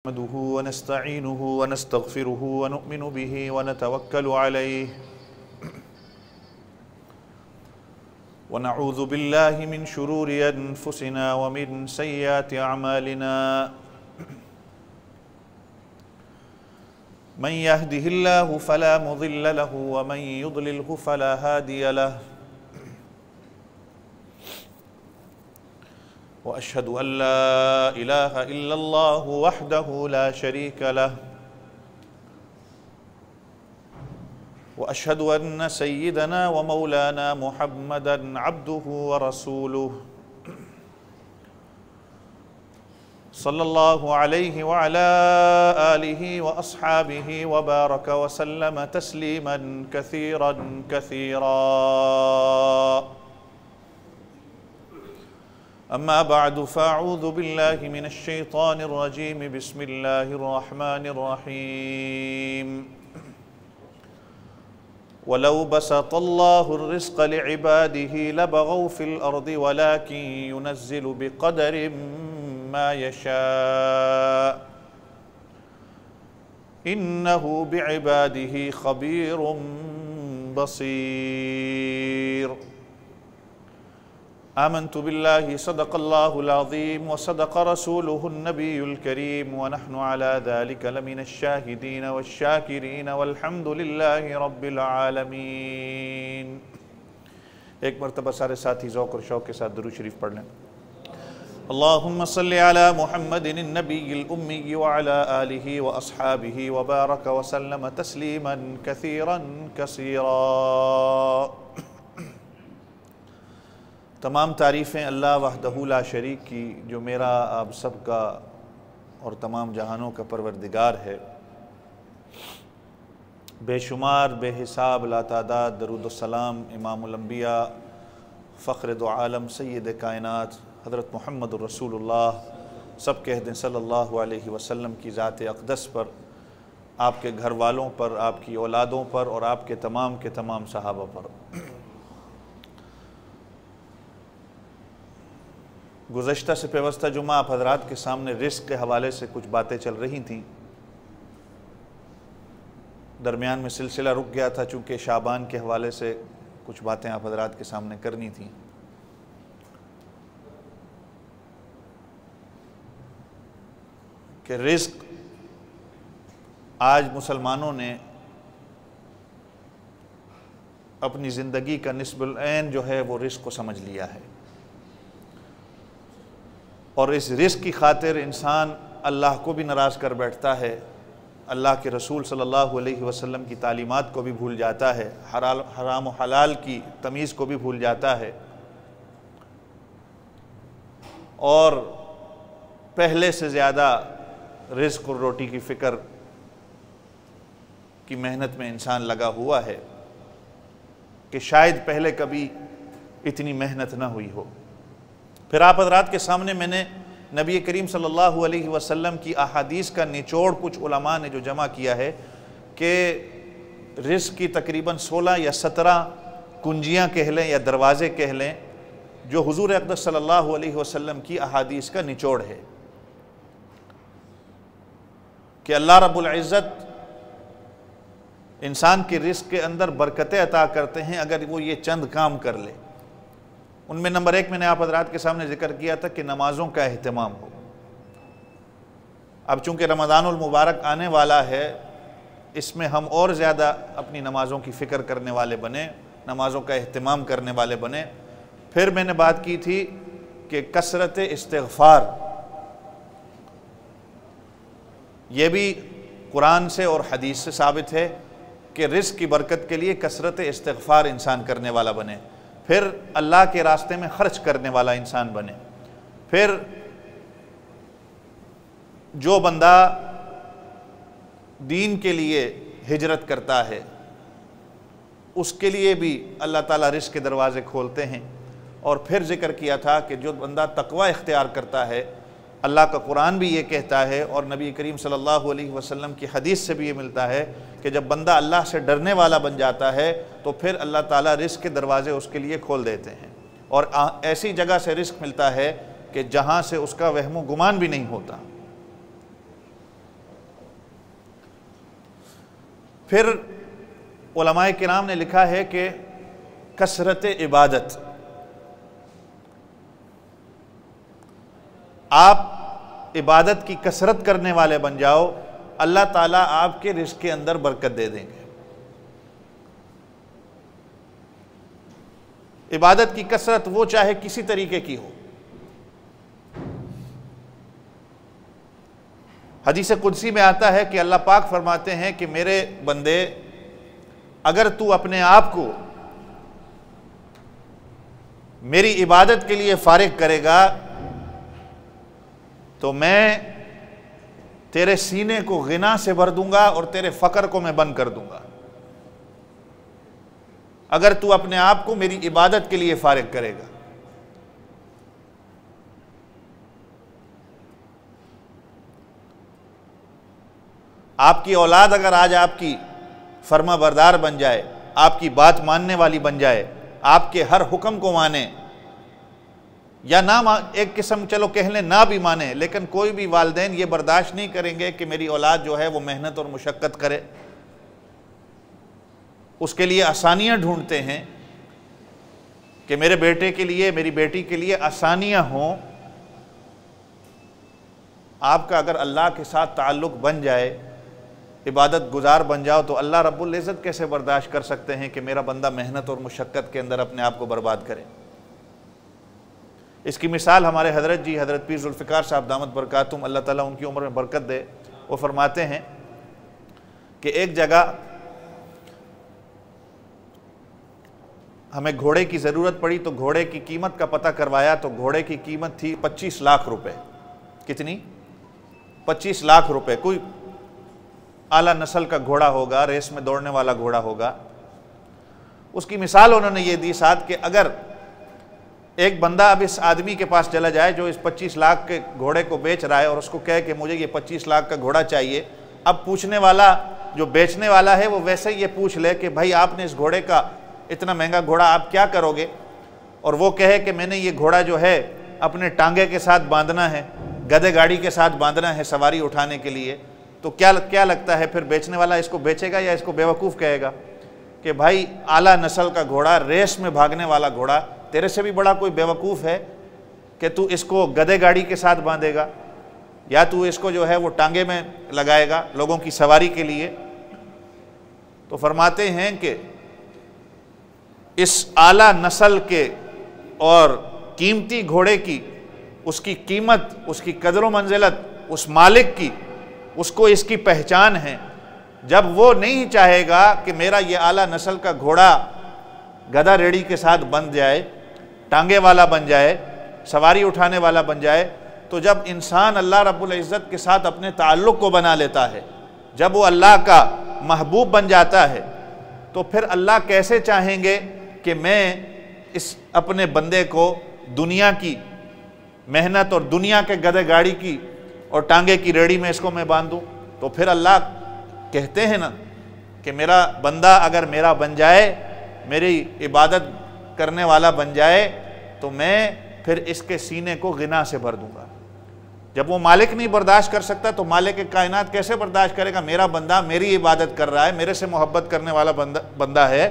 नहमदुहु व नस्तईनुहु व नस्तगफिरुहु व नुअमिनु बिहि व नतवक्कलु अलैहि व नऊज़ु बिल्लाहि मिन शुरूरि अनफुसिना व मिन सय्यिआति अअमालिना मन यहदिहिल्लाहु फला मुज़िल्ल लहु व मन युज़लिल्हु फला हादिय लहु व अशहदु अल्ला इलाहा इल्लल्लाहु वहदहु ला शरीका लहु व अशहदु अन्न सय्यिदना व मौलाना मुहम्मदन अब्दुहु व रसूलुहु सल्लल्लाहु अलैहि व अला आलिहि व अस्हाबिहि व बारक व सल्लम तस्लीमन कसीरन कसीरा। अम्मा बअदु फ़अऊज़ु बिल्लाहि मिनश शैतानिर रजीम बिस्मिल्लाहिर रहमानिर रहीम। वलौ बसतल्लाहु अर्रिज़्क़ लिइबादिहि लबग़ौ फ़िल अर्दि वलाकिन युनज़्ज़िलु बिक़दरिन मा यशा इन्नहु बिइबादिहि ख़बीरुन बसीर। आमन्तु बिल्लाहि सदक़ल्लाहुल अज़ीम व सदक़ रसूलुहुन नबियुल करीम व नहनु अला ज़ालिका लमिनश शाहिदीन वश्शाकिरीन वल्हम्दुलिल्लाहि रब्बिल आलमीन। एक मरतबा सारे साथी ज़ौक़ और शौक़ के साथ दुरूद शरीफ पढ़ लें। अल्लाहुम्मा सल्लि अला मुहम्मदिन नबिय्यिल उम्मी व अला आलिहि व अस्हाबिहि व बारक व सल्लम तस्लीमन कसीरन कसीरा। तमाम तारीफ़ें अल्लाह वहदहु ला शरीक की, जो मेरा आप सब का और तमाम जहानों का परवरदिगार है। बेशुमार बेहिसाब लातादाद दरूद व सलाम इमामुल अंबिया फ़ख्र दो आलम सय्यद कायनात हज़रत मुहम्मदुर रसूलुल्लाह सब कह दें सल्लल्लाहु अलैहि वसल्लम की ज़ात अक़दस पर, आपके घर वालों पर, आपकी औलादों पर और आपके तमाम के तमाम सहाबा पर। गुज़श्ता से पेवस्ता जुमा आप हज़रात के सामने रिस्क के हवाले से कुछ बातें चल रही थीं। दरमियान में सिलसिला रुक गया था, चूँकि शाबान के हवाले से कुछ बातें आप हज़रात के सामने करनी थीं। कि रिस्क आज मुसलमानों ने अपनी ज़िंदगी का निस्बुल ऐन जो है वो रिस्क को समझ लिया है, और इस रिस्क की खातिर इंसान अल्लाह को भी नाराज़ कर बैठता है, अल्लाह के रसूल सल्लल्लाहु अलैहि वसल्लम की तालीमात को भी भूल जाता है, हराम व हलाल की तमीज़ को भी भूल जाता है, और पहले से ज़्यादा रिस्क और रोटी की फ़िक्र की मेहनत में इंसान लगा हुआ है कि शायद पहले कभी इतनी मेहनत ना हुई हो। फिर आप हज़रात के सामने मैंने नबी करीम सल्लल्लाहु अलैहि वसल्लम की अहादीस का निचोड़ कुछ उलमा ने जो जमा किया है कि रिस्क की तकरीबन 16 या 17 कुंजियाँ कह लें या दरवाज़े कह लें, जो हुज़ूर अक़दस सल्लल्लाहु अलैहि वसल्लम की अहादीस का निचोड़ है कि अल्लाह रब्बुल इज़्ज़त इंसान के रिस्क के अंदर बरकतें अता करते हैं अगर वो ये चंद काम कर ले। उनमें नंबर 1 मैंने आप हज़रात के सामने जिक्र किया था कि नमाज़ों का एहतमाम हो। अब चूँकि रमज़ानुल मुबारक आने वाला है, इसमें हम और ज़्यादा अपनी नमाज़ों की फ़िक्र करने वाले बने, नमाज़ों का एहतमाम करने वाले बने। फिर मैंने बात की थी कि कसरत इस्तिग़फ़ार, ये भी कुरान से और हदीस से साबित है कि रिज़्क़ की बरकत के लिए कसरत इस्तिग़फ़ार इंसान करने वाला बने, फिर अल्लाह के रास्ते में खर्च करने वाला इंसान बने। फिर जो बंदा दीन के लिए हिजरत करता है उसके लिए भी अल्लाह ताला रिज़्क़ के दरवाज़े खोलते हैं। और फिर ज़िक्र किया था कि जो बंदा तक़वा इख्तियार करता है, अल्लाह का कुरान भी ये कहता है और नबी करीम सल्लल्लाहु अलैहि वसल्लम की हदीस से भी ये मिलता है कि जब बंदा अल्लाह से डरने वाला बन जाता है तो फिर अल्लाह ताला रिज़्क़ के दरवाज़े उसके लिए खोल देते हैं, और ऐसी जगह से रिज़्क़ मिलता है कि जहाँ से उसका वहम गुमान भी नहीं होता। फिर उलमाए किराम ने लिखा है कि कसरत इबादत, आप इबादत की कसरत करने वाले बन जाओ, अल्लाह ताला आपके रिज़्क़ के अंदर बरकत दे देंगे। इबादत की कसरत वो चाहे किसी तरीके की हो। हदीस कुदसी में आता है कि अल्लाह पाक फरमाते हैं कि मेरे बंदे, अगर तू अपने आप को मेरी इबादत के लिए फारिग करेगा तो मैं तेरे सीने को गिना से भर दूंगा और तेरे फ़क्र को मैं बंद कर दूंगा। अगर तू अपने आप को मेरी इबादत के लिए फारिग करेगा। आपकी औलाद अगर आज आपकी फर्मा बरदार बन जाए, आपकी बात मानने वाली बन जाए, आपके हर हुक्म को माने, या ना एक किस्म चलो कह लें ना भी माने, लेकिन कोई भी वालिदैन ये बर्दाश्त नहीं करेंगे कि मेरी औलाद जो है वो मेहनत और मुशक्क़त करे, उसके लिए आसानियाँ ढूंढते हैं कि मेरे बेटे के लिए, मेरी बेटी के लिए आसानियाँ हों। आपका अगर अल्लाह के साथ ताल्लुक़ बन जाए, इबादत गुजार बन जाओ, तो अल्लाह रब्बुल इज़्ज़त कैसे बर्दाश्त कर सकते हैं कि मेरा बंदा मेहनत और मुशक्क़त के अंदर अपने आप को बर्बाद करे। इसकी मिसाल हमारे हज़रत जी, हज़रत पीर ज़ुल्फ़िकार साहब दामत बरकातुहुम, अल्लाह ताला उनकी उम्र में बरकत दे, वो फरमाते हैं कि एक जगह हमें घोड़े की ज़रूरत पड़ी, तो घोड़े की कीमत का पता करवाया तो घोड़े की कीमत थी 25 लाख रुपए। कितनी? 25 लाख रुपए। कोई आला नस्ल का घोड़ा होगा, रेस में दौड़ने वाला घोड़ा होगा। उसकी मिसाल उन्होंने ये दी साथ कि अगर एक बंदा अब इस आदमी के पास चला जाए जो इस 25 लाख के घोड़े को बेच रहा है और उसको कहे कि मुझे ये 25 लाख का घोड़ा चाहिए, अब पूछने वाला जो बेचने वाला है वो वैसे ही ये पूछ ले कि भाई आपने इस घोड़े का, इतना महंगा घोड़ा आप क्या करोगे, और वो कहे कि मैंने ये घोड़ा जो है अपने टांगे के साथ बांधना है, गधे गाड़ी के साथ बांधना है सवारी उठाने के लिए, तो क्या लगता है फिर बेचने वाला इसको बेचेगा या इसको बेवकूफ़ कहेगा कि भाई आला नस्ल का घोड़ा, रेस में भागने वाला घोड़ा, तेरे से भी बड़ा कोई बेवकूफ़ है कि तू इसको गधे गाड़ी के साथ बांधेगा या तू इसको जो है वो टांगे में लगाएगा लोगों की सवारी के लिए। तो फरमाते हैं कि इस आला नस्ल के और कीमती घोड़े की, उसकी कीमत, उसकी कदर व मंजिलत उस मालिक की, उसको इसकी पहचान है। जब वो नहीं चाहेगा कि मेरा ये आला नस्ल का घोड़ा गधा रेड़ी के साथ बन जाए, टांगे वाला बन जाए, सवारी उठाने वाला बन जाए, तो जब इंसान अल्लाह रब्बुल इज़्ज़त के साथ अपने ताल्लुक़ को बना लेता है, जब वो अल्लाह का महबूब बन जाता है, तो फिर अल्लाह कैसे चाहेंगे कि मैं इस अपने बंदे को दुनिया की मेहनत और दुनिया के गधे गाड़ी की और टांगे की रेड़ी में इसको मैं बांध दूँ। तो फिर अल्लाह कहते हैं ना कि मेरा बंदा अगर मेरा बन जाए, मेरी इबादत करने वाला बन जाए, तो मैं फिर इसके सीने को गिना से भर दूंगा। जब वो मालिक नहीं बर्दाश्त कर सकता तो मालिक कायनात कैसे बर्दाश्त करेगा? मेरा बंदा मेरी इबादत कर रहा है, मेरे से मोहब्बत करने वाला बंदा है,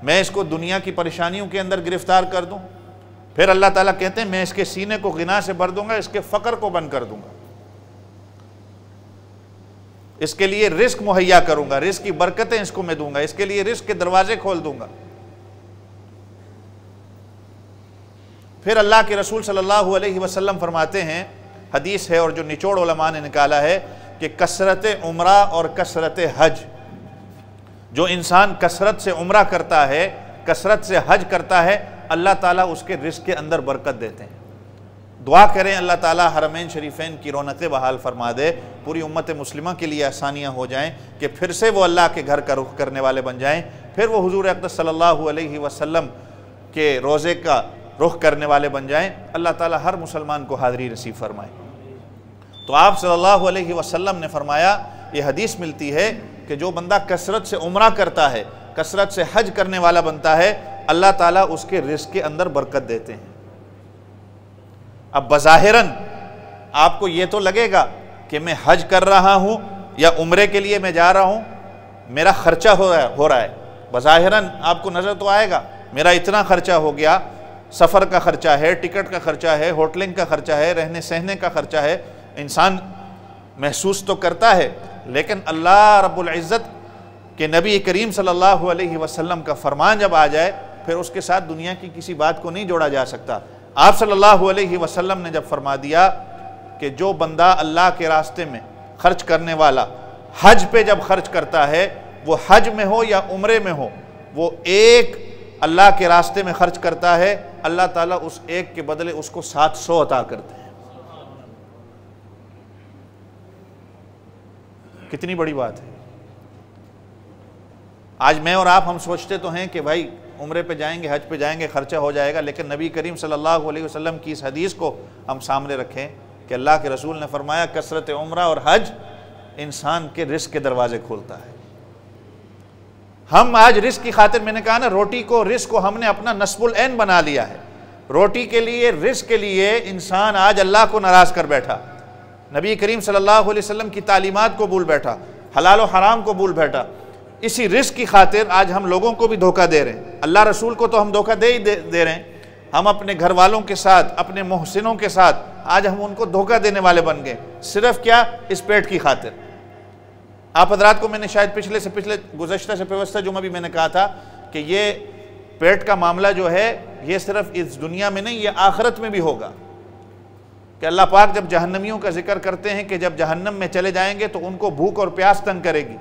मैं इसको दुनिया की परेशानियों के अंदर गिरफ्तार कर दूं। फिर अल्लाह ताला कहते हैं मैं इसके सीने को गिना से भर दूंगा, इसके फ़क्र को बंद कर दूंगा, इसके लिए रिस्क मुहैया करूंगा, रिस्क की बरकतें इसको मैं दूंगा, इसके लिए रिस्क के दरवाजे खोल दूंगा। फिर अल्लाह के रसूल सल्लल्लाहु अलैहि वसल्लम फरमाते हैं, हदीस है और जो निचोड़ उलमा ने निकाला है कि कसरत उम्रा और कसरत हज, जो इंसान कसरत से उम्रा करता है, कसरत से हज करता है, अल्लाह ताला उसके रिस्क के अंदर बरकत देते हैं। दुआ करें अल्लाह ताला हरमैन शरीफैन की रौनक़ें बहाल फरमा दे, पूरी उम्मत मुस्लिमा के लिए आसानियाँ हो जाएं कि फिर से वो अल्लाह के घर का रुख करने वाले बन जाएं, फिर वो हुजूर अक़दस सल्लल्लाहु अलैहि वसल्लम के रोज़े का रुख करने वाले बन जाएं। अल्लाह ताला हर मुसलमान को हाज़री नसीब फरमाए। तो आप सल्लल्लाहु अलैहि वसल्लम ने फरमाया, ये हदीस मिलती है कि जो बंदा कसरत से उम्रा करता है, कसरत से हज करने वाला बनता है, अल्लाह ताला उसके रिज़्क़ के अंदर बरकत देते हैं। अब बज़ाहिरन आपको ये तो लगेगा कि मैं हज कर रहा हूँ या उम्रे के लिए मैं जा रहा हूँ, मेरा खर्चा हो रहा है, बज़ाहिरन आपको नज़र तो आएगा मेरा इतना खर्चा हो गया, सफ़र का खर्चा है, टिकट का खर्चा है, होटलिंग का खर्चा है, रहने सहने का खर्चा है, इंसान महसूस तो करता है। लेकिन अल्लाह रब्बुल इज़्ज़त के नबी करीम सल्लल्लाहु अलैहि वसल्लम का फरमान जब आ जाए फिर उसके साथ दुनिया की किसी बात को नहीं जोड़ा जा सकता। आप सल्लल्लाहु अलैहि वसल्लम ने जब फरमा दिया कि जो बंदा अल्लाह के रास्ते में खर्च करने वाला हज पे जब खर्च करता है, वो हज में हो या उम्रे में हो, वो एक अल्लाह के रास्ते में खर्च करता है, अल्लाह ताला उस एक के बदले उसको 700 अता करते हैं। कितनी बड़ी बात है। आज मैं और आप हम सोचते तो हैं कि भाई उम्रे पे जाएंगे, हज पे जाएंगे, खर्चा हो जाएगा, लेकिन नबी करीम सल्लल्लाहु अलैहि वसल्लम की इस हदीस को हम सामने रखें कि अल्लाह के रसूल ने फरमाया कसरत उम्रा और हज इंसान के रिस्क के दरवाजे खोलता है। हम आज रिस्क की खातिर, मैंने कहा ना, रोटी को, रिस्क को हमने अपना नस्बुल ऐन बना लिया है। रोटी के लिए, रिस्क के लिए इंसान आज अल्लाह को नाराज कर बैठा, नबी करीम सल्लल्लाहु अलैहि वसल्लम की तालीमात को भूल बैठा, हलाल और हराम को भूल बैठा। इसी रिस्क की खातिर आज हम लोगों को भी धोखा दे रहे हैं। अल्लाह रसूल को तो हम धोखा दे रहे हैं, हम अपने घर वालों के साथ, अपने मोहसिनों के साथ आज हम उनको धोखा देने वाले बन गए। सिर्फ क्या? इस पेट की खातिर। आप हजरात को मैंने शायद पिछले गुज़श्ता से पिछले जुमा भी मैंने कहा था कि ये पेट का मामला जो है ये सिर्फ इस दुनिया में नहीं, ये आखिरत में भी होगा। कि अल्लाह पाक जब जहन्नमियों का जिक्र करते हैं कि जब जहन्नम में चले जाएंगे तो उनको भूख और प्यास तंग करेगी,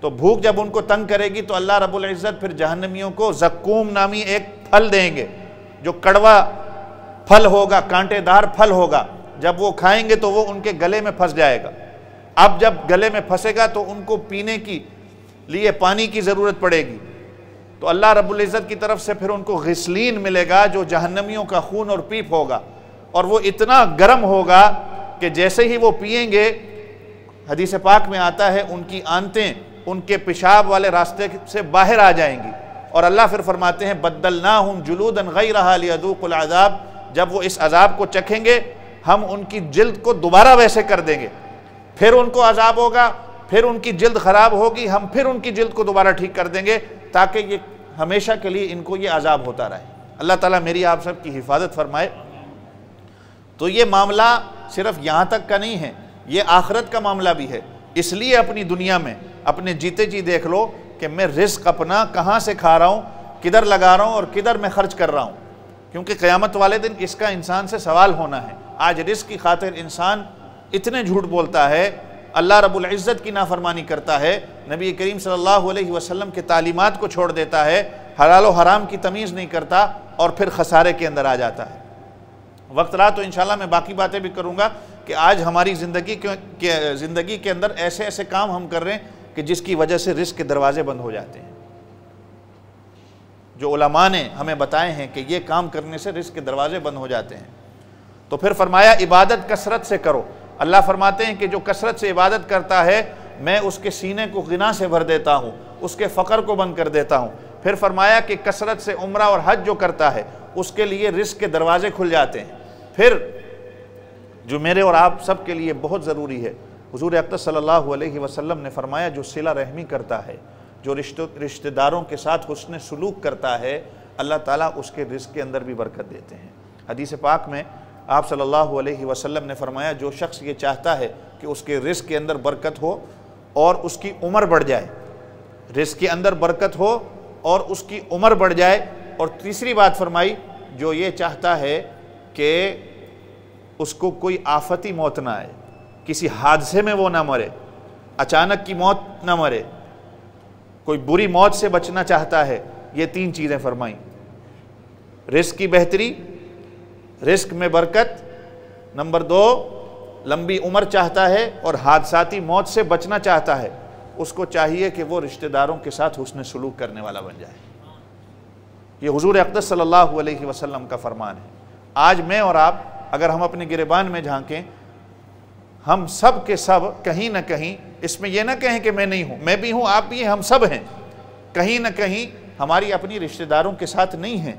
तो भूख जब उनको तंग करेगी तो अल्लाह रब्बुल इज़्ज़त फिर जहन्नमियों को ज़क्कूम नामी एक फल देंगे, जो कड़वा फल होगा, कांटेदार फल होगा। जब वो खाएंगे तो वो उनके गले में फंस जाएगा। अब जब गले में फंसेगा तो उनको पीने की लिए पानी की ज़रूरत पड़ेगी, तो अल्लाह रब्बुल इज़्ज़त की तरफ से फिर उनको ग़िस्लीन मिलेगा, जो जहन्नमियों का खून और पीप होगा, और वो इतना गर्म होगा कि जैसे ही वो पिएंगे, हदीस पाक में आता है, उनकी आंतें उनके पेशाब वाले रास्ते से बाहर आ जाएंगी। और अल्लाह फिर फरमाते हैं बद्दलनाहुम जुलूदन गैरहा लियदूकुल अज़ाब, जब वो इस अजाब को चखेंगे हम उनकी जिल्द को दोबारा वैसे कर देंगे, फिर उनको अजाब होगा, फिर उनकी जिल्द ख़राब होगी, हम फिर उनकी जिल्द को दोबारा ठीक कर देंगे, ताकि ये हमेशा के लिए इनको ये अजाब होता रहे। अल्लाह ताला मेरी आप सब की हिफाजत फरमाए। तो ये मामला सिर्फ यहाँ तक का नहीं है, ये आखिरत का मामला भी है। इसलिए अपनी दुनिया में अपने जीते जी देख लो कि मैं रिस्क अपना कहाँ से खा रहा हूँ, किधर लगा रहा हूँ और किधर मैं खर्च कर रहा हूँ, क्योंकि क़यामत वाले दिन इसका इंसान से सवाल होना है। आज रिस्क की खातिर इंसान इतने झूठ बोलता है, अल्लाह रब्बुल इज़्ज़त की नाफरमानी करता है, नबी करीम सल्लल्लाहु अलैहि वसल्लम के तालीमात को छोड़ देता है, हलाल और हराम की तमीज़ नहीं करता और फिर खसारे के अंदर आ जाता है। वक्त रहा तो इंशाल्लाह मैं बाकी बातें भी करूँगा कि आज हमारी ज़िंदगी के अंदर ऐसे ऐसे काम हम कर रहे हैं कि जिसकी वजह से रिस्क के दरवाजे बंद हो जाते हैं। जो उलमा ने हमें बताए हैं कि ये काम करने से रिस्क के दरवाजे बंद हो जाते हैं। तो फिर फरमाया इबादत कसरत से करो। अल्लाह फरमाते हैं कि जो कसरत से इबादत करता है मैं उसके सीने को गिना से भर देता हूँ, उसके फ़क्र को बंद कर देता हूँ। फिर फरमाया कि कसरत से उम्रा और हज जो करता है उसके लिए रिस्क के दरवाजे खुल जाते हैं। फिर जो मेरे और आप सब के लिए बहुत ज़रूरी है, हुज़ूर अक़दस सल्लल्लाहु अलैहि वसल्लम ने फरमाया जो सिला रहमी करता है, जो रिश्तेदारों के साथ हुस्न सुलूक करता है, अल्लाह ताला उसके रिस्क के अंदर भी बरकत देते हैं। हदीस पाक में आप सल्लल्लाहु अलैहि वसल्लम ने फरमाया जो शख्स ये चाहता है कि उसके रिस्क के अंदर बरकत हो और उसकी उम्र बढ़ जाए, रिस्क के अंदर बरकत हो और उसकी उम्र बढ़ जाए, और तीसरी बात फरमाई जो ये चाहता है कि उसको कोई आफती मौत ना आए, किसी हादसे में वो ना मरे, अचानक की मौत ना मरे, कोई बुरी मौत से बचना चाहता है, ये तीन चीज़ें फरमाई। रिस्क की बेहतरी, रिस्क में बरकत, नंबर 2 लंबी उम्र चाहता है और हादसाती मौत से बचना चाहता है, उसको चाहिए कि वो रिश्तेदारों के साथ हुस्न सलूक करने वाला बन जाए। ये हुजूर अक़दस सल्लल्लाहु अलैहि वसल्लम का फरमान है। आज मैं और आप अगर हम अपने गिरेबान में झांकें, हम सब के सब कहीं ना कहीं, इसमें यह ना कहें कि मैं नहीं हूँ, मैं भी हूँ, आप भी हैं, हम सब हैं, कहीं ना कहीं हमारी अपनी रिश्तेदारों के साथ नहीं है।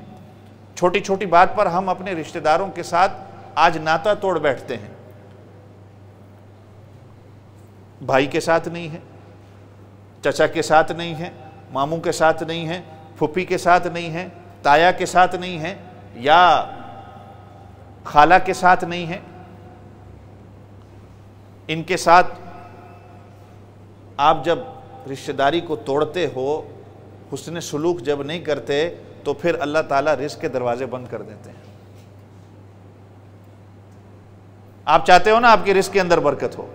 छोटी छोटी बात पर हम अपने रिश्तेदारों के साथ आज नाता तोड़ बैठते हैं। भाई के साथ नहीं है, चचा के साथ नहीं है, मामू के साथ नहीं है, फूफी के साथ नहीं है, ताया के साथ नहीं है, या खाला के साथ नहीं है, इनके साथ आप जब रिश्तेदारी को तोड़ते हो, हुस्न सुलूक जब नहीं करते, तो फिर अल्लाह ताला रिज़्क़ के दरवाजे बंद कर देते हैं। आप चाहते हो ना आपकी रिज़्क़ के अंदर बरकत हो,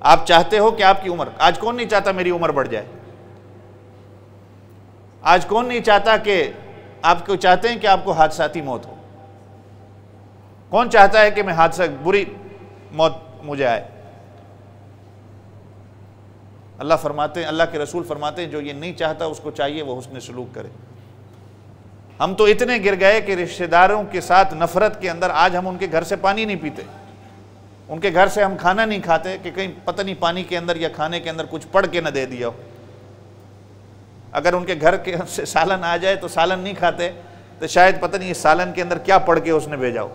आप चाहते हो कि आपकी उम्र, आज कौन नहीं चाहता मेरी उम्र बढ़ जाए? आज कौन नहीं चाहता कि आपको चाहते हैं कि आपको हादसाती मौत हो? कौन चाहता है कि मैं हादसा बुरी मौत मुझे आए? अल्लाह फरमाते हैं, अल्लाह के रसूल फरमाते हैं, जो ये नहीं चाहता उसको चाहिए वो हुस्न सलूक करे। हम तो इतने गिर गए कि रिश्तेदारों के साथ नफरत के अंदर आज हम उनके घर से पानी नहीं पीते, उनके घर से हम खाना नहीं खाते कि कहीं पता नहीं पानी के अंदर या खाने के अंदर कुछ पड़ के न दे दिया हो। अगर उनके घर के से सालन आ जाए तो सालन नहीं खाते, तो शायद पता नहीं इस सालन के अंदर क्या पड़ के उसने भेजा हो।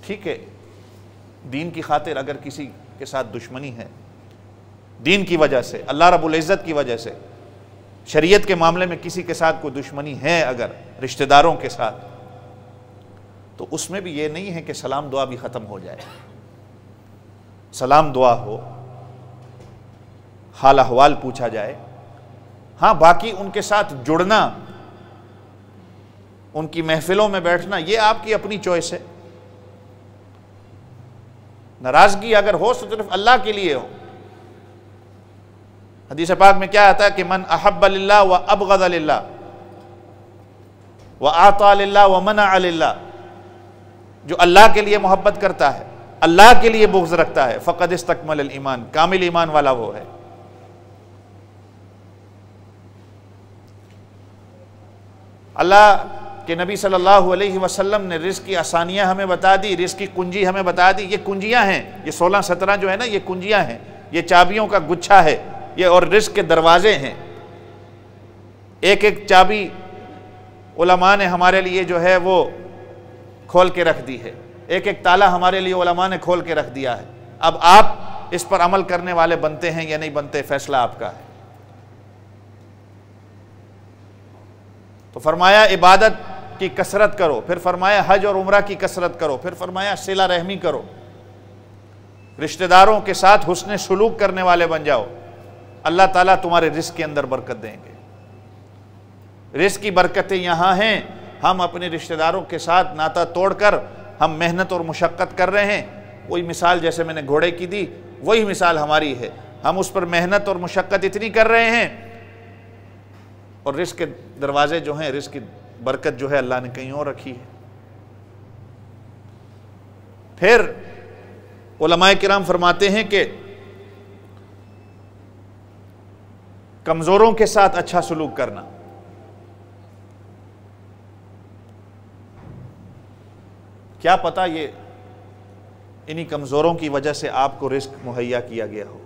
ठीक है, दीन की खातिर अगर किसी के साथ दुश्मनी है, दीन की वजह से, अल्लाह रब्बुल इज़्ज़त की वजह से, शरीयत के मामले में किसी के साथ कोई दुश्मनी है अगर रिश्तेदारों के साथ, तो उसमें भी ये नहीं है कि सलाम दुआ भी ख़त्म हो जाए। सलाम दुआ हो, हाल अहवाल पूछा जाए। हाँ, बाकी उनके साथ जुड़ना, उनकी महफिलों में बैठना, ये आपकी अपनी चॉइस है। नाराजगी अगर हो तो सिर्फ अल्लाह के लिए हो। हदीस पाक में क्या आता है कि मन अहब्ब लिल्लाह व अबग़ज़ लिल्लाह व आता लिल्लाह व मना लिल्लाह, जो अल्लाह के लिए मोहब्बत करता है, अल्लाह के लिए बुग़्ज़ रखता है, फ़क़द इस्तकमल ईमान, कामिल ईमान वाला वो है। अल्लाह के नबी सल्लल्लाहु अलैहि वसल्लम ने रिज़्क़ की आसानियाँ हमें बता दी, रिज़्क़ की कुंजी हमें बता दी। ये कुंजियाँ हैं, ये 16-17 जो है ना, ये कुंजियाँ हैं, ये चाबियों का गुच्छा है ये, और रिज़्क़ के दरवाजे हैं। एक एक चाबी उलमा ने हमारे लिए जो है वो खोल के रख दी है, एक एक ताला हमारे लिए उलमा ने खोल के रख दिया है। अब आप इस पर अमल करने वाले बनते हैं या नहीं बनते, फैसला आपका है। तो फरमाया इबादत की कसरत करो, फिर फरमाया हज और उम्रा की कसरत करो, फिर फरमाया सिला रहमी करो, रिश्तेदारों के साथ हुस्न सुलूक करने वाले बन जाओ। अल्लाह ताला तुम्हारे रिज़्क़ के अंदर बरकत देंगे। रिज़्क़ की बरकतें यहाँ हैं। हम अपने रिश्तेदारों के साथ नाता तोड़कर हम मेहनत और मुशक्क़त कर रहे हैं। वही मिसाल जैसे मैंने घोड़े की दी, वही मिसाल हमारी है। हम उस पर मेहनत और मुशक्क़त इतनी कर रहे हैं, और रिज़्क़ के दरवाजे जो हैं, रिज़्क़ की बरकत जो है अल्लाह ने कहीं और रखी है। फिर उलमाए किराम फरमाते हैं कि कमज़ोरों के साथ अच्छा सलूक करना। क्या पता ये इन्हीं कमज़ोरों की वजह से आपको रिज़्क़ मुहैया किया गया हो।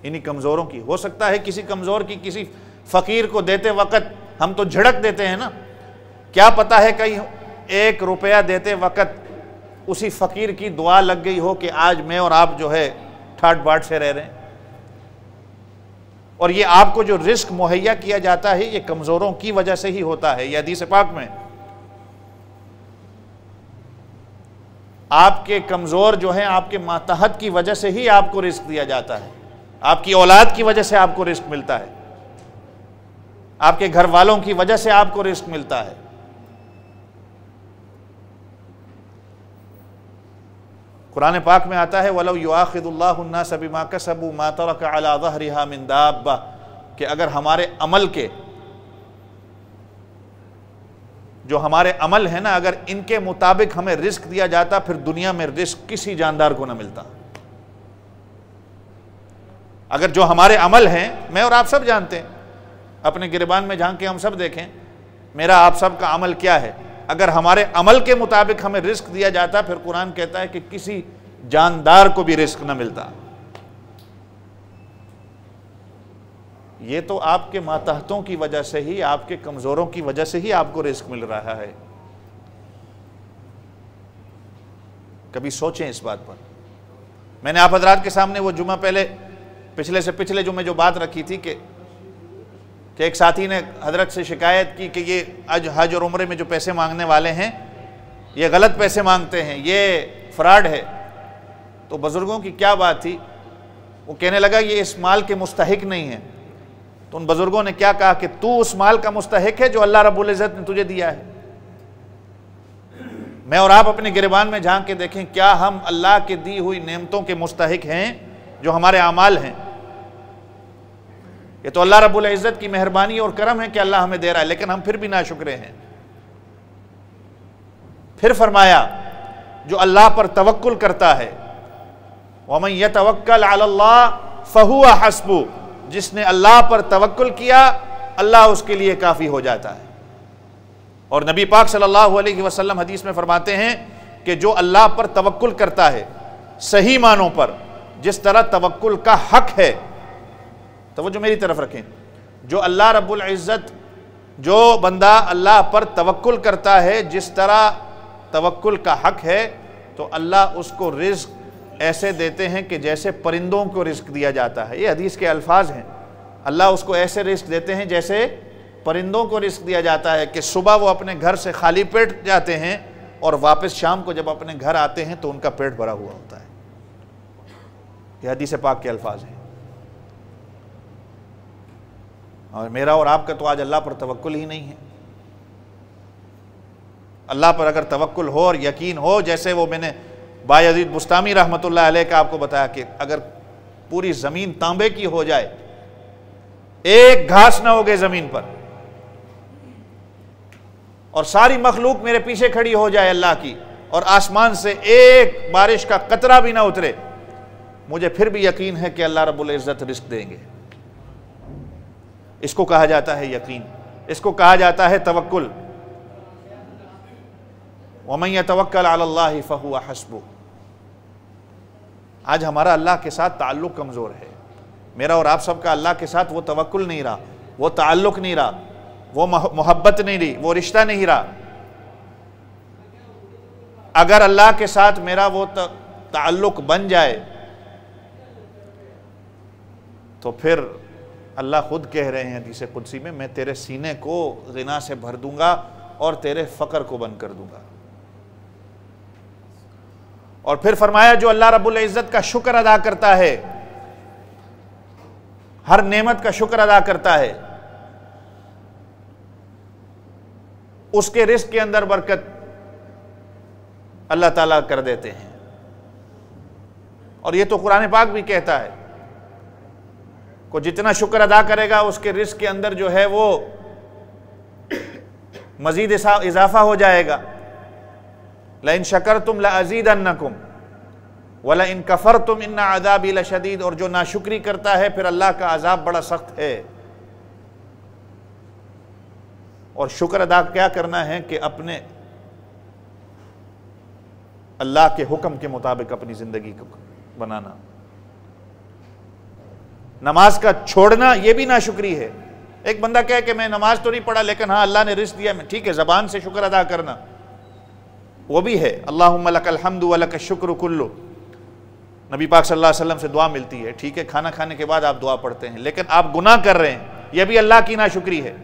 इन्हीं कमज़ोरों की, हो सकता है किसी कमज़ोर की किसी फ़कीर को देते वक़्त हम तो झड़क देते हैं ना, क्या पता है कहीं 1 रुपया देते वक़्त उसी फ़कीर की दुआ लग गई हो कि आज मैं और आप जो है ठाट बाट से रह रहे हैं। और ये आपको जो रिज़्क़ मुहैया किया जाता है ये कमज़ोरों की वजह से ही होता है। ये हदीस पाक में आपके कमज़ोर जो हैं, आपके मातहत की वजह से ही आपको रिज़्क़ दिया जाता है, आपकी औलाद की वजह से आपको रिज़्क़ मिलता है, आपके घर वालों की वजह से आपको रिज़्क़ मिलता है। कुरान पाक में आता है वलौ युआखिदुल्लाहु अन्नास बिमा कसबू मा तरका अला ज़हरिहा मिन दाब्बा, कि अगर हमारे अमल के जो हमारे अमल है ना, अगर इनके मुताबिक हमें रिज़्क़ दिया जाता, फिर दुनिया में रिज़्क़ किसी जानदार को ना मिलता। अगर जो हमारे अमल हैं, मैं और आप सब जानते हैं, अपने गिरबान में झांक के हम सब देखें मेरा आप सब का अमल क्या है। अगर हमारे अमल के मुताबिक हमें रिज़्क़ दिया जाता, फिर कुरान कहता है कि किसी जानदार को भी रिज़्क़ न मिलता। ये तो आपके मातहतों की वजह से ही, आपके कमज़ोरों की वजह से ही आपको रिज़्क़ मिल रहा है। कभी सोचें इस बात पर। मैंने आप हजरात के सामने वो जुमा पहले पिछले से पिछले जुमे जो बात रखी थी कि एक साथी ने हजरत से शिकायत की कि ये हज और उम्रे में जो पैसे मांगने वाले हैं ये गलत पैसे मांगते हैं, ये फ्रॉड है। तो बुजुर्गों की क्या बात थी, वो कहने लगा ये इस माल के मुस्तहिक नहीं है। तो उन बुजुर्गों ने क्या कहा कि तू उस माल का मुस्तहिक है जो अल्लाह रब्बुल इज़्ज़त ने तुझे दिया है। मैं और आप अपने गिरबान में झांक के देखें, क्या हम अल्लाह के दी हुई नेमतों के मुस्तहिक हैं जो हमारे अमाल हैं? ये तो अल्लाह रब्बुल इज़्ज़त की मेहरबानी और करम है कि अल्लाह हमें दे रहा है, लेकिन हम फिर भी नाशुक्रे हैं। फिर फरमाया जो अल्लाह पर तवक्कुल करता है, वमन यतवक्कल अलल्लाह फहुवा हस्बु, जिसने अल्लाह पर तवक्कुल किया अल्लाह उसके लिए काफ़ी हो जाता है। और नबी पाक सल्लल्लाहु अलैहि वसल्लम हदीस में फरमाते हैं कि जो अल्लाह पर तवक्कुल करता है सही मानों पर, जिस तरह तवक्कुल का हक है, तो जो मेरी तरफ रखें, जो अल्लाह रब्बुल इज़्ज़त, जो बंदा अल्लाह पर तवक्कुल करता है जिस तरह तवक्कुल का हक है, तो अल्लाह उसको रिज़्क़ ऐसे देते हैं कि जैसे परिंदों को रिज़्क़ दिया जाता है। ये हदीस के अल्फाज हैं। अल्लाह उसको ऐसे रिज़्क़ देते हैं जैसे परिंदों को रिज़्क़ दिया जाता है कि सुबह वो अपने घर से खाली पेट जाते हैं और वापस शाम को जब अपने घर आते हैं तो उनका पेट भरा हुआ होता है। ये हदीस पाक के अल्फाज हैं। और मेरा और आपका तो आज अल्लाह पर तवक्कुल ही नहीं है। अल्लाह पर अगर तवक्कुल हो और यकीन हो, जैसे वो मैंने बायज़ीद बुस्तामी रहमतुल्लाह अलैह का आपको बताया कि अगर पूरी ज़मीन तांबे की हो जाए, एक घास ना उगे ज़मीन पर, और सारी मखलूक मेरे पीछे खड़ी हो जाए अल्लाह की, और आसमान से एक बारिश का कतरा भी ना उतरे, मुझे फिर भी यकीन है कि अल्लाह रब्बुल इज़्ज़त रिज़्क़ देंगे। इसको कहा जाता है यकीन, इसको कहा जाता है तवक्कुल। वमन यतवक्कल अलल्लाहि फहुवा हस्बुह। आज हमारा अल्लाह के साथ ताल्लुक़ कमज़ोर है। मेरा और आप सबका अल्लाह के साथ वो तवक्कुल नहीं रहा, वो ताल्लुक़ नहीं रहा, वो मोहब्बत नहीं रही, वो रिश्ता नहीं रहा। अगर अल्लाह के साथ मेरा वो ताल्लुक़ बन जाए तो फिर अल्लाह खुद कह रहे हैं हदीस कुदसी में, मैं तेरे सीने को गिना से भर दूंगा और तेरे फ़क्र को बंद कर दूंगा। और फिर फरमाया जो अल्लाह रब्बुल इज़्ज़त का शुक्र अदा करता है, हर नेमत का शुक्र अदा करता है, उसके रिज़्क़ के अंदर बरकत अल्लाह ताला कर देते हैं। और ये तो कुरान पाक भी कहता है को जितना शुक्र अदा करेगा उसके रिज़्क़ के अंदर जो है वो मजीद इजाफा हो जाएगा। लइन शकरतुम लअज़ीदन्नकुम वलइन कफरतुम इन्न अज़ाबी लशदीद। और जो नाशुक्री करता है फिर अल्लाह का अज़ाब बड़ा सख्त है। और शुक्र अदा क्या करना है कि अपने अल्लाह के हुक्म के मुताबिक अपनी ज़िंदगी को बनाना। नमाज का छोड़ना यह भी नाशुक्री है। एक बंदा कहे कि मैं नमाज तो नहीं पढ़ा लेकिन हाँ अल्लाह ने रिज़्क़ दिया, मैं ठीक है, ज़बान से शुक्र अदा करना वो भी है। अल्लाहुम्मा लकल हम्दु व लकश शुक्र कुल्लु, नबी पाक सल्लल्लाहु अलैहि वसल्लम से दुआ मिलती है, ठीक है, खाना खाने के बाद आप दुआ पढ़ते हैं, लेकिन आप गुनाह कर रहे हैं, यह भी अल्लाह की नाशुक्री है।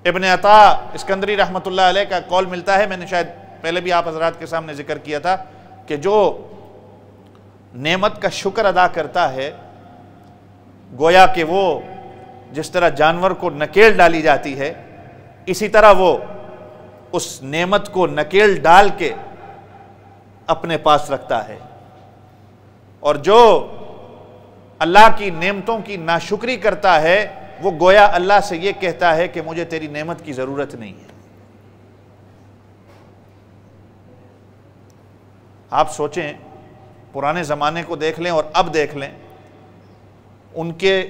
इब्न अता इस्कंदरी रहमतुल्लाह अलैह का कौल मिलता है, मैंने शायद पहले भी आप हज़रात के सामने जिक्र किया था कि जो नेमत का शुक्र अदा करता है, गोया कि वो जिस तरह जानवर को नकेल डाली जाती है, इसी तरह वो उस नेमत को नकेल डाल के अपने पास रखता है। और जो अल्लाह की नेमतों की नाशुक्री करता है वो गोया अल्लाह से ये कहता है कि मुझे तेरी नेमत की ज़रूरत नहीं है। आप सोचें, पुराने ज़माने को देख लें और अब देख लें, उनके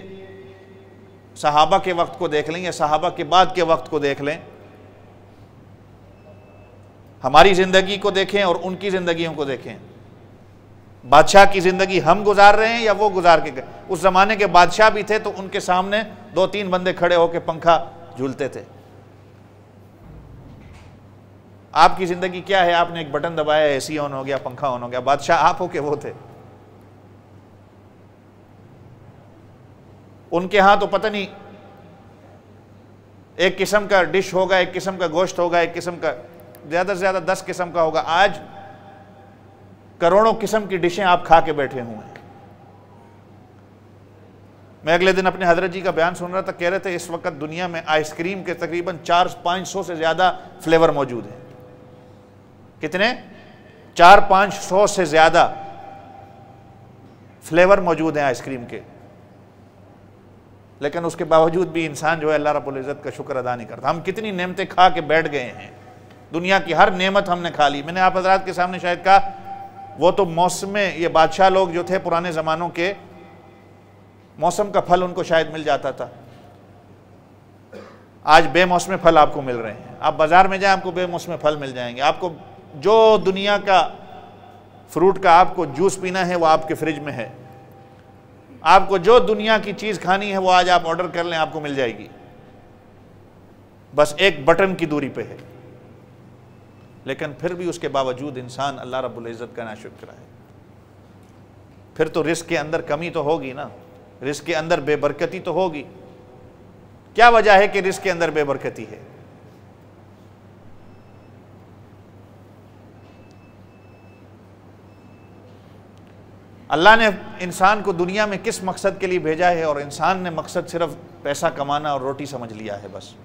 सहाबा के वक्त को देख लें या सहाबा के बाद के वक्त को देख लें, हमारी ज़िंदगी को देखें और उनकी ज़िंदगियों को देखें। बादशाह की ज़िंदगी हम गुजार रहे हैं या वो गुजार के गए। उस ज़माने के बादशाह भी थे तो उनके सामने 2-3 बंदे खड़े होकर पंखा झूलते थे। आपकी जिंदगी क्या है? आपने एक बटन दबाया, एसी ऑन हो गया, पंखा ऑन हो गया। बादशाह आप हो के वो थे? उनके यहां तो पता नहीं एक किस्म का डिश होगा, एक किस्म का गोश्त होगा, एक किस्म का, ज्यादा से ज्यादा 10 किस्म का होगा। आज करोड़ों किस्म की डिशें आप खा के बैठे हुए हैं। मैं अगले दिन अपने हजरत जी का बयान सुन रहा था, कह रहे थे इस वक्त दुनिया में आइसक्रीम के तकरीबन 400-500 से ज्यादा फ्लेवर मौजूद हैं। कितने? 400-500 से ज्यादा फ्लेवर मौजूद हैं आइसक्रीम के। लेकिन उसके बावजूद भी इंसान जो है अल्लाह रब्बुल इज़्ज़त का शुक्र अदा नहीं करता। हम कितनी नेमतें खा के बैठ गए हैं, दुनिया की हर नेमत हमने खा ली। मैंने आप हजरात के सामने शायद कहा, वो तो मौसम, ये बादशाह लोग जो थे पुराने ज़मानों के, मौसम का फल उनको शायद मिल जाता था। आज बेमौसमे फल आपको मिल रहे हैं। आप बाज़ार में जाएं, आपको बेमौसमे फल मिल जाएंगे। आपको जो दुनिया का फ्रूट का आपको जूस पीना है वो आपके फ्रिज में है। आपको जो दुनिया की चीज़ खानी है वो आज आप ऑर्डर कर लें, आपको मिल जाएगी, बस एक बटन की दूरी पे है। लेकिन फिर भी उसके बावजूद इंसान अल्लाह रब्बुल इज़्ज़त का नाशुक्र है। फिर तो रिस्क के अंदर कमी तो होगी ना, रिस्क के अंदर बेबरकती तो होगी। क्या वजह है कि रिस्क के अंदर बेबरकती है? अल्लाह ने इंसान को दुनिया में किस मकसद के लिए भेजा है, और इंसान ने मकसद सिर्फ पैसा कमाना और रोटी समझ लिया है। बस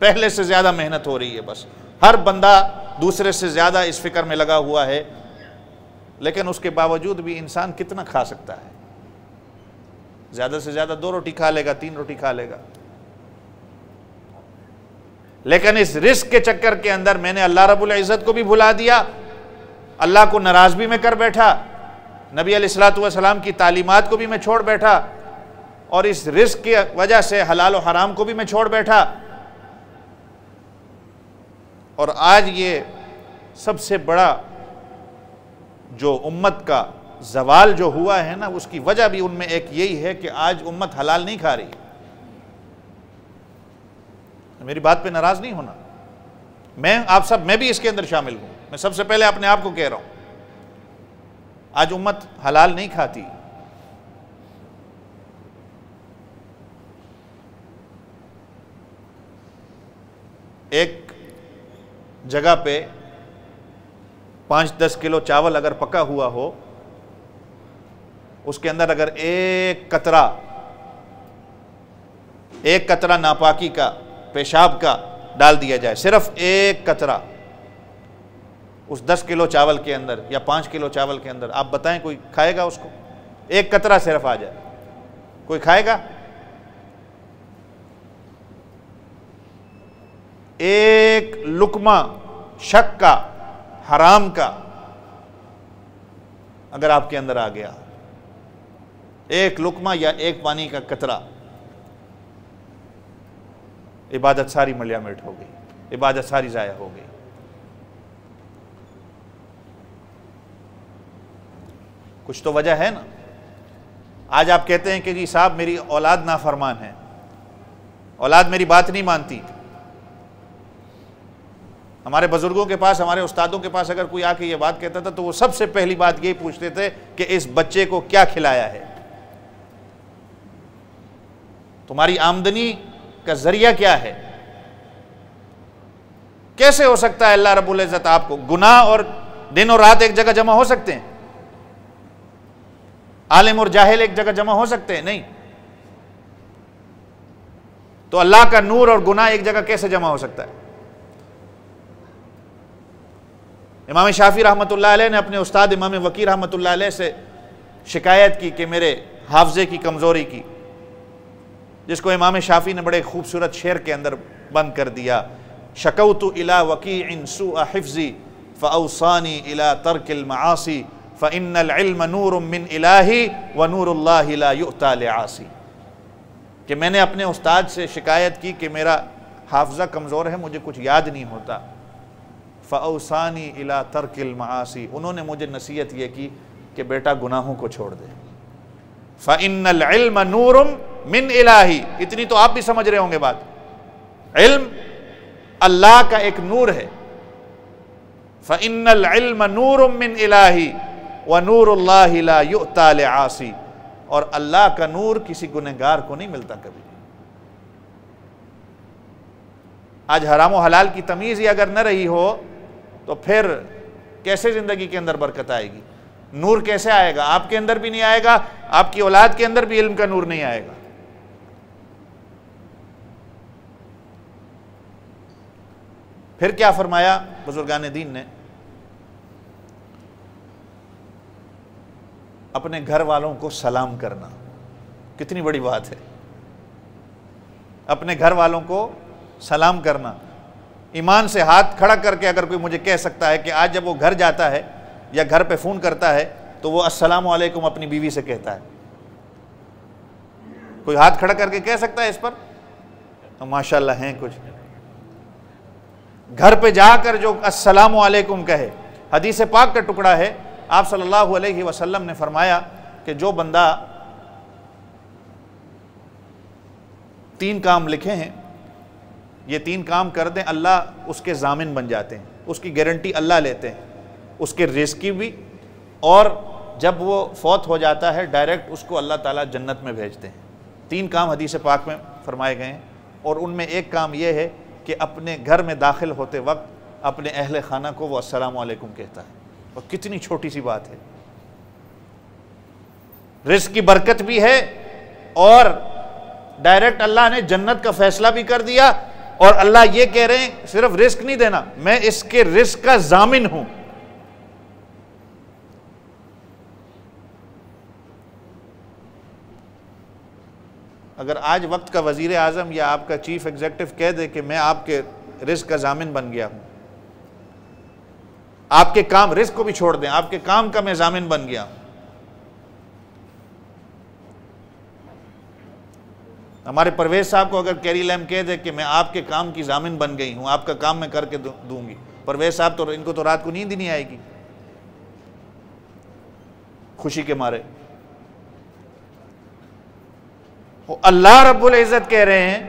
पहले से ज़्यादा मेहनत हो रही है, बस हर बंदा दूसरे से ज़्यादा इस फिक्र में लगा हुआ है। लेकिन उसके बावजूद भी इंसान कितना खा सकता है? ज़्यादा से ज़्यादा 2 रोटी खा लेगा, 3 रोटी खा लेगा। लेकिन इस रिस्क के चक्कर के अंदर मैंने अल्लाह रब्बुल इज़्ज़त को भी भुला दिया, अल्लाह को नाराज़ भी मैं कर बैठा, नबी अलैहिस्सलातु वस्सलाम की तालीमात को भी मैं छोड़ बैठा, और इस रिस्क की वजह से हलाल और हराम को भी मैं छोड़ बैठा। और आज ये सबसे बड़ा जो उम्मत का जवाल जो हुआ है ना, उसकी वजह भी उनमें एक यही है कि आज उम्मत हलाल नहीं खा रही। मेरी बात पे नाराज नहीं होना, मैं भी इसके अंदर शामिल हूं। मैं सबसे पहले अपने आप को कह रहा हूं, आज उम्मत हलाल नहीं खाती। एक जगह पे 5-10 किलो चावल अगर पका हुआ हो, उसके अंदर अगर एक कतरा नापाकी का, पेशाब का डाल दिया जाए, सिर्फ एक कतरा उस 10 किलो चावल के अंदर या 5 किलो चावल के अंदर, आप बताएं कोई खाएगा उसको? एक कतरा सिर्फ आ जाए, कोई खाएगा? एक लुकमा शक का, हराम का अगर आपके अंदर आ गया, एक लुकमा या एक पानी का कतरा, इबादत सारी मलियामेट हो गई, इबादत सारी जाया हो गई। कुछ तो वजह है ना। आज आप कहते हैं कि जी साहब मेरी औलाद नाफरमान है, औलाद मेरी बात नहीं मानती। हमारे बुजुर्गों के पास, हमारे उस्तादों के पास अगर कोई आके ये बात कहता था तो वो सबसे पहली बात यही पूछते थे कि इस बच्चे को क्या खिलाया है, तुम्हारी आमदनी का जरिया क्या है, कैसे हो सकता है अल्लाह रब्बुल इज़्ज़त आपको? गुनाह और दिन और रात एक जगह जमा हो सकते हैं? आलिम और जाहिल एक जगह जमा हो सकते हैं? नहीं। तो अल्लाह का नूर और गुनाह एक जगह कैसे जमा हो सकता है? इमाम शाफी रहमतुल्लाह अलैह ने अपने उस्ताद इमाम वकी रहमतुल्लाह अलैह से शिकायत की कि मेरे हाफजे की कमज़ोरी की, जिसको इमाम शाफी ने बड़े खूबसूरत शेर के अंदर बंद कर दिया। शकौतु इला वकीइन सुअ हिफ्ज़ी फ़अौसानी इला तर्किल मआसी फ़इन्नल इल्म नूरुम मिन इलाही व नूरुल्लाहि ला युअता लिआसी। कि मैंने अपने उस्ताद से शिकायत की कि मेरा हाफजा कमज़ोर है, मुझे कुछ याद नहीं होता। फ़अौसानी इला तर्किल मआसी, उन्होंने मुझे नसीहत ये की कि बेटा गुनाहों को छोड़ दे। फ़इन्नल इल्म नूरुम मिन इलाही, इतनी तो आप भी समझ रहे होंगे बात। इल्म अल्लाह का एक नूर है, फ़इन्नल इल्म नूरुम मिन इलाही व नूरुल्लाहि ला युअता लिआसी, और अल्लाह का नूर किसी गुनहगार को नहीं मिलता कभी। आज हराम व हलाल की तमीज़ ही अगर न रही हो तो फिर कैसे ज़िंदगी के अंदर बरकत आएगी? नूर कैसे आएगा? आपके अंदर भी नहीं आएगा, आपकी औलाद के अंदर भी इल्म का नूर नहीं आएगा। फिर क्या फरमाया बुजुर्गान दीन ने? अपने घर वालों को सलाम करना, कितनी बड़ी बात है। अपने घर वालों को सलाम करना, ईमान से हाथ खड़ा करके अगर कोई मुझे कह सकता है कि आज जब वो घर जाता है या घर पे फ़ोन करता है तो वो अस्सलामु अलैकुम अपनी बीवी से कहता है, कोई हाथ खड़ा करके कह सकता है इस पर? तो माशाल्लाह हैं कुछ। घर पे जाकर जो अस्सलामु अलैकुम कहे, हदीस पाक का टुकड़ा है, आप सल्लल्लाहु अलैहि वसल्लम ने फरमाया कि जो बंदा 3 काम लिखे हैं, ये 3 काम कर दें, अल्लाह उसके जामिन बन जाते हैं, उसकी गारंटी अल्लाह लेते हैं, उसके रिज़्क़ की भी, और जब वो फौत हो जाता है डायरेक्ट उसको अल्लाह ताला जन्नत में भेजते हैं। 3 काम हदीस पाक में फरमाए गए हैं, और उनमें एक काम ये है कि अपने घर में दाखिल होते वक्त अपने अहले खाना को वो अस्सलामु अलैकुम कहता है। और कितनी छोटी सी बात है, रिज़्क़ की बरकत भी है और डायरेक्ट अल्लाह ने जन्नत का फैसला भी कर दिया, और अल्लाह ये कह रहे हैं सिर्फ रिज़्क़ नहीं देना, मैं इसके रिज़्क़ का जामिन हूं। अगर आज वक्त का वजीर आज़म या आपका चीफ एग्जीक्यूटिव कह दे कि मैं आपके रिज़्क़ का जामिन बन गया हूं, आपके काम, रिज़्क़ को भी छोड़ दें, आपके काम का मैं जामिन बन गया हूं। हमारे परवेज साहब को अगर कैरी लैम कह दे कि मैं आपके काम की जामिन बन गई हूं, आपका काम मैं करके दूंगी, परवेज साहब तो इनको तो रात को नींद ही नहीं आएगी खुशी के मारे। अल्लाह रब्बुल इज़्ज़त कह रहे हैं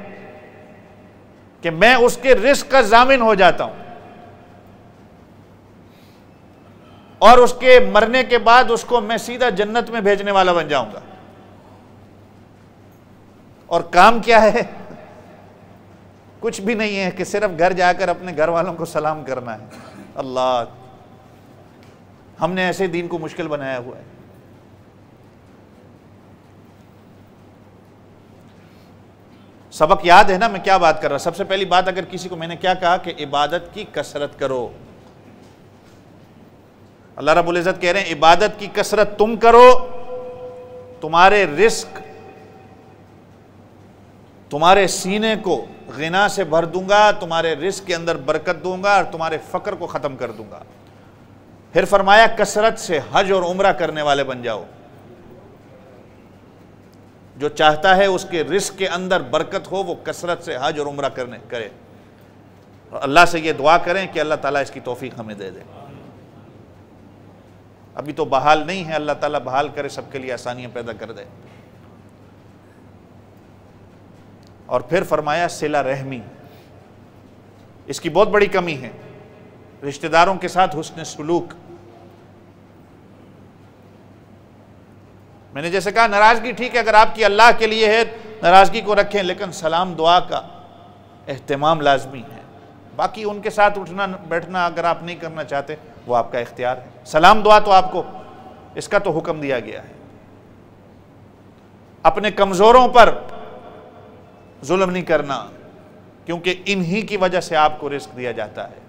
कि मैं उसके रिज़्क़ का जामिन हो जाता हूं, और उसके मरने के बाद उसको मैं सीधा जन्नत में भेजने वाला बन जाऊंगा। और काम क्या है? कुछ भी नहीं है कि सिर्फ घर जाकर अपने घर वालों को सलाम करना है। अल्लाह, हमने ऐसे दीन को मुश्किल बनाया हुआ है। सबक याद है ना मैं क्या बात कर रहा? सबसे पहली बात, अगर किसी को मैंने क्या कहा कि इबादत की कसरत करो। अल्लाह रब्बुल इज़्ज़त कह रहे हैं इबादत की कसरत तुम करो, तुम्हारे रिज़्क़, तुम्हारे सीने को गिना से भर दूंगा, तुम्हारे रिज़्क़ के अंदर बरकत दूंगा और तुम्हारे फ़क्र को ख़त्म कर दूंगा। फिर फरमाया कसरत से हज और उम्रा करने वाले बन जाओ। जो चाहता है उसके रिज़्क़ के अंदर बरकत हो, वो कसरत से हज और उम्रा करे। और अल्लाह से ये दुआ करें कि अल्लाह ताला इसकी तौफीक हमें दे दे। अभी तो बहाल नहीं है, अल्लाह ताला बहाल करे, सबके लिए आसानियां पैदा कर दे। और फिर फरमाया सिला रहमी, इसकी बहुत बड़ी कमी है। रिश्तेदारों के साथ हुस्न सुलूक, मैंने जैसे कहा नाराज़गी ठीक है, अगर आपकी अल्लाह के लिए है नाराज़गी को रखें, लेकिन सलाम दुआ का एहतमाम लाजमी है। बाकी उनके साथ उठना बैठना अगर आप नहीं करना चाहते वो आपका इख्तियार है। सलाम दुआ तो आपको इसका तो हुक्म दिया गया है। अपने कमज़ोरों पर जुल्म नहीं करना, क्योंकि इन्हीं की वजह से आपको रिज़्क़ दिया जाता है।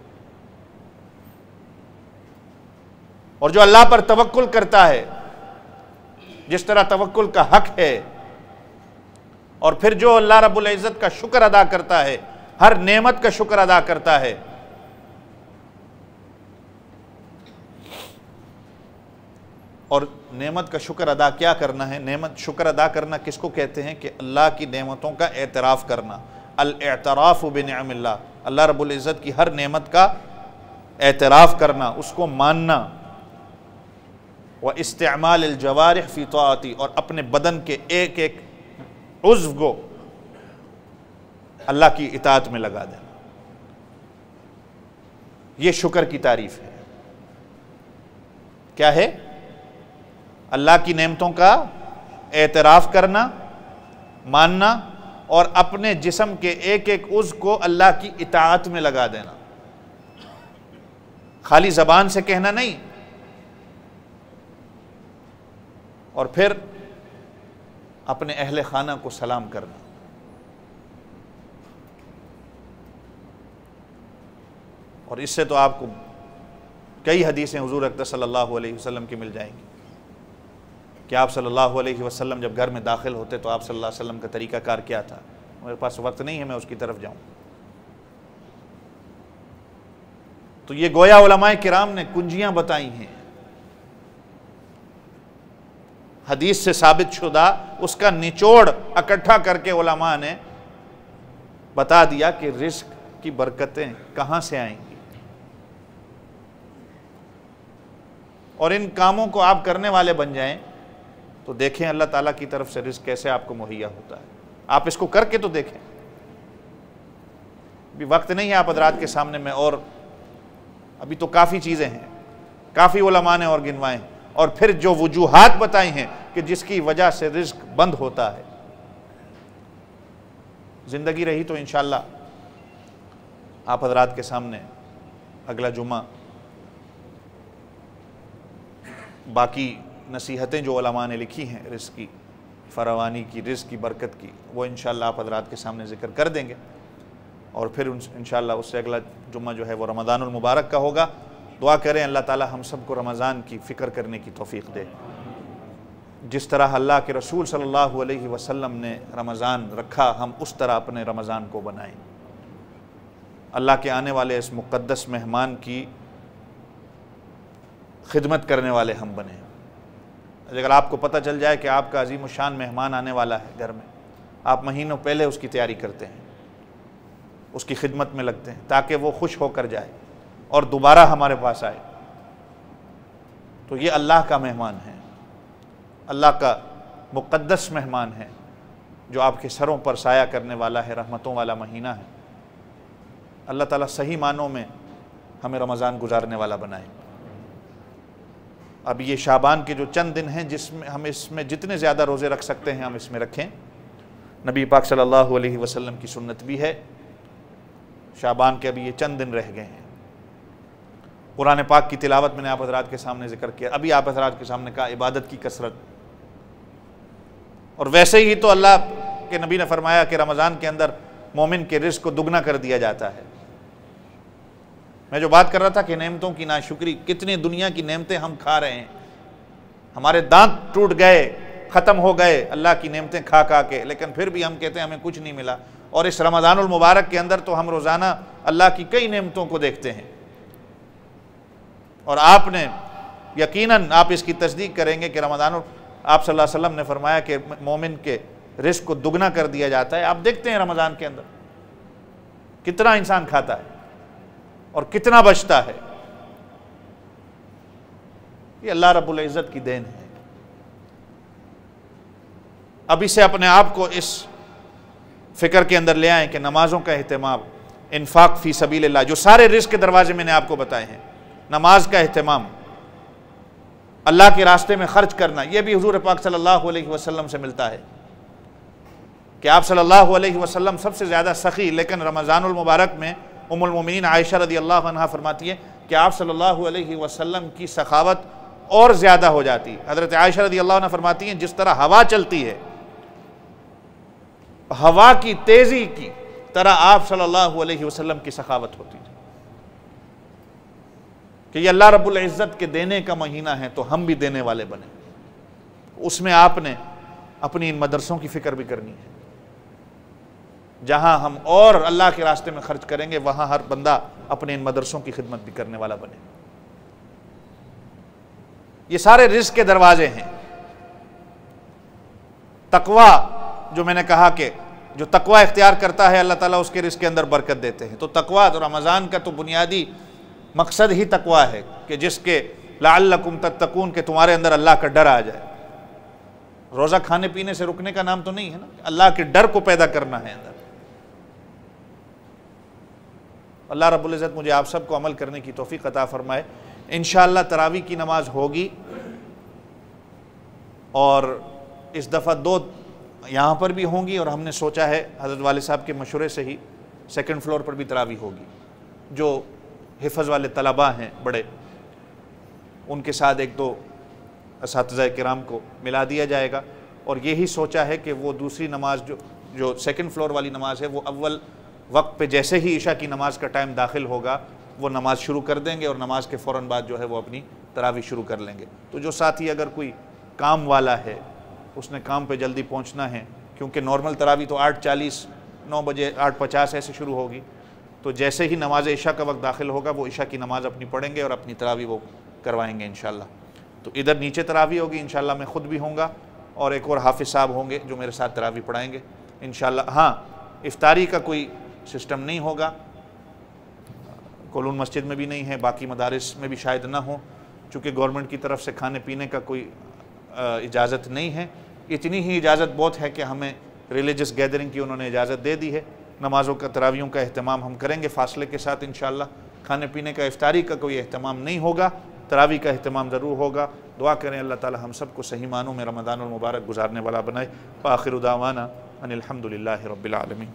और जो अल्लाह पर तवक्कुल करता है, जिस तरह तवक्कुल का हक है, और फिर जो अल्लाह रब्बुल इज़्ज़त का शुक्र अदा करता है, हर नेमत का शुक्र अदा करता है, और नेमत का शुक्र अदा क्या करना है? नेमत शुक्र अदा करना किसको कहते हैं? कि अल्लाह की नेमतों का एतराफ़ करना। अल-इअतराफ़ु बिनिअमिल्लाह, अल्लाह रब्बुल इज़्ज़त की हर नेमत का एतराफ़ करना, उसको मानना। व इस्तेमाल अल-जवारिह फ़ी ताअती, और अपने बदन के एक एक उज़्व को अल्लाह की इताअत में लगा देना। ये शुक्र की तारीफ है। क्या है? अल्लाह की नेमतों का एतराफ़ करना, मानना और अपने जिस्म के एक एक उज़्व को अल्लाह की इताअत में लगा देना। खाली ज़बान से कहना नहीं, और फिर अपने अहले खाना को सलाम करना। और इससे तो आपको कई हदीसें हुज़ूर अक़दस सल्लल्लाहु अलैहि वसल्लम की मिल जाएंगी कि आप सल्लल्लाहु अलैहि वसल्लम जब घर में दाखिल होते तो आप सल्लल्लाहु अलैहि वसल्लम का तरीक़ाकार क्या था। मेरे पास वक्त नहीं है मैं उसकी तरफ जाऊँ। तो ये गोया उलमाए किराम ने कुंजियाँ बताई हैं, हदीस से साबित शुदा, उसका निचोड़ इकट्ठा करके उलमा ने बता दिया कि रिज़्क़ की बरकतें कहाँ से आएंगी। और इन कामों को आप करने वाले बन जाएं तो देखें अल्लाह ताला की तरफ से रिज़्क़ कैसे आपको मुहैया होता है। आप इसको करके तो देखें। अभी वक्त नहीं है आप हज़रात के सामने में, और अभी तो काफ़ी चीज़ें हैं, काफ़ी उलमा ने और गिनवाएं, और फिर जो वजूहात बताई हैं कि जिसकी वजह से रिज़्क़ बंद होता है। ज़िंदगी रही तो इंशाअल्लाह आप हज़रात के सामने अगला जुम्मा बाकी नसीहतें जो उलमा ने लिखी हैं रिज़्क़ की फरावानी की, रिज़्क़ की बरकत की, वो इंशाअल्लाह आप हज़रात के सामने ज़िक्र कर देंगे। और फिर इंशाअल्लाह उससे अगला जुम्मा जो है वो रमज़ानुल मुबारक का होगा। दुआ करें अल्लाह ताला हम सबको रमज़ान की फ़िक्र करने की तौफ़ीक़ दे। जिस तरह अल्लाह के रसूल सल्लल्लाहु अलैहि वसल्लम ने रमज़ान रखा, हम उस तरह अपने रमज़ान को बनाएं। अल्लाह के आने वाले इस मुक़द्दस मेहमान की खिदमत करने वाले हम बने। अगर आपको पता चल जाए कि आपका अजीम शान मेहमान आने वाला है घर में, आप महीनों पहले उसकी तैयारी करते हैं, उसकी खिदमत में लगते हैं ताकि वो खुश होकर जाए और दोबारा हमारे पास आए। तो ये अल्लाह का मेहमान है, अल्लाह का मुक़द्दस मेहमान है जो आपके सरों पर साया करने वाला है, रहमतों वाला महीना है। अल्लाह ताला सही मानों में हमें रमज़ान गुजारने वाला बनाए। अब ये शाबान के जो चंद दिन हैं जिसमें हम इसमें जितने ज़्यादा रोज़े रख सकते हैं हम इसमें रखें। नबी पाक सल्लल्लाहु अलैहि वसल्लम की सुन्नत भी है। शाबान के अभी ये चंद दिन रह गए हैं। कुरान पाक की तिलावत मैंने आप हज़रात के सामने ज़िक्र किया, अभी आप हज़रात के सामने कहा इबादत की कसरत। और वैसे ही तो अल्लाह के नबी ने फरमाया कि रमज़ान के अंदर मोमिन के रिज़्क़ को दुगना कर दिया जाता है। मैं जो बात कर रहा था कि नेमतों की नाशुक्री, कितनी दुनिया की नेमतें हम खा रहे हैं, हमारे दांत टूट गए, ख़त्म हो गए अल्लाह की नेमतें खा खा के, लेकिन फिर भी हम कहते हैं हमें कुछ नहीं मिला। और इस रमज़ानुल मुबारक के अंदर तो हम रोज़ाना अल्लाह की कई नेमतों को देखते हैं। और आपने यकीनन आप इसकी तस्दीक करेंगे कि रमज़ानुल आप सल्लल्लाहु अलैहि वसल्लम ने फरमाया कि मोमिन के रिज़्क़ को दुगना कर दिया जाता है। आप देखते हैं रमज़ान के अंदर कितना इंसान खाता है और कितना बचता है। ये अल्लाह रब्बुल इज़्ज़त की देन है। अभी से अपने आप को इस फिक्र के अंदर ले आएं कि नमाजों का अहतमाम, इन्फाक फ़ी सबीलिल्लाह, जो सारे रिज़्क़ के दरवाजे मैंने आपको बताए हैं, नमाज का अहतमाम, अल्लाह के रास्ते में खर्च करना, यह भी हुज़ूर पाक सल्लल्लाहु अलैहि वसल्लम से मिलता है कि आप सल्लल्लाहु अलैहि वसल्लम सबसे ज़्यादा सखी, लेकिन रमज़ानुल मुबारक में उम्मुल मोमिनीन आयशा रज़ियल्लाहु अन्हा फरमाती है कि आप सल्लल्लाहु अलैहि वसल्लम की सखावत और ज़्यादा हो जाती। हज़रत आयशा रज़ियल्लाहु अन्हा फरमाती हैं जिस तरह हवा चलती है, हवा की तेज़ी की तरह आप सल्लल्लाहु अलैहि वसल्लम की सखावत होती है। कि ये अल्लाह रब्बुल इज़्ज़त के देने का महीना है तो हम भी देने वाले बने। उसमें आपने अपनी इन मदरसों की फ़िक्र भी करनी है। जहाँ हम और अल्लाह के रास्ते में खर्च करेंगे वहाँ हर बंदा अपने इन मदरसों की खिदमत भी करने वाला बने। ये सारे रिज़्क़ के दरवाजे हैं। तकवा, जो मैंने कहा कि जो तकवा इख्तियार करता है अल्लाह ताला उसके रिज़्क़ के अंदर बरकत देते हैं। तो तकवा, तो रमज़ान का तो बुनियादी मकसद ही तकवा है कि जिसके लअल्लकुम तत्तकून, के तुम्हारे अंदर अल्लाह का डर आ जाए। रोज़ा खाने पीने से रुकने का नाम तो नहीं है ना, अल्लाह के डर को पैदा करना है अंदर। अल्लाह रब्बुल इज़्ज़त मुझे आप सबको अमल करने की तौफीक अता फ़रमाए। इंशाअल्लाह तरावी की नमाज़ होगी और इस दफ़ा 2 यहाँ पर भी होंगी और हमने सोचा है हज़रत वाले साहब के मशवरे से ही सेकंड फ्लोर पर भी तरावी होगी। जो हिफ़्ज़ वाले तलबा हैं बड़े, उनके साथ 1-2 असातिज़ा किराम को मिला दिया जाएगा और यही सोचा है कि वो दूसरी नमाज जो सेकंड फ्लोर वाली नमाज है वो अव्वल वक्त पे जैसे ही ईशा की नमाज का टाइम दाखिल होगा वो नमाज शुरू कर देंगे और नमाज के फ़ौरन बाद जो है वो अपनी तरावी शुरू कर लेंगे। तो जो साथी अगर कोई काम वाला है, उसने काम पे जल्दी पहुंचना है, क्योंकि नॉर्मल तरावी तो 8:40 9 बजे 8:50 ऐसे शुरू होगी, तो जैसे ही नमाज ईशा का वक्त दाखिल होगा वो ईशा की नमाज़ अपनी पढ़ेंगे और अपनी तरावी वो करवाएंगे इंशाअल्लाह। तो इधर नीचे तरावी होगी इंशाअल्लाह, मैं ख़ुद भी होऊंगा और एक और हाफिज़ साहब होंगे जो मेरे साथ तरावी पढ़ाएंगे इंशाअल्लाह। हाँ, इफ्तारी का कोई सिस्टम नहीं होगा, कोलून मस्जिद में भी नहीं है, बाकी मदारिस में भी शायद ना हो, चूँकि गवर्नमेंट की तरफ से खाने पीने का कोई इजाज़त नहीं है। इतनी ही इजाज़त बहुत है कि हमें रिलीजियस गैदरिंग की उन्होंने इजाज़त दे दी है। नमाज़ों का तरावियों का अहतमाम हम करेंगे फ़ासले के साथ इंशाअल्लाह। खाने पीने का इफ्तारी का कोई अहतमाम नहीं होगा, तरावी का अहतमाम ज़रूर होगा। दुआ करें अल्लाह ताला हम सबको सही मानों में रमज़ानुल मुबारक गुजारने वाला बनाए। व आखिरु दावाना अनिल हम्दुलिल्लाहि रब्बिल आलमीन।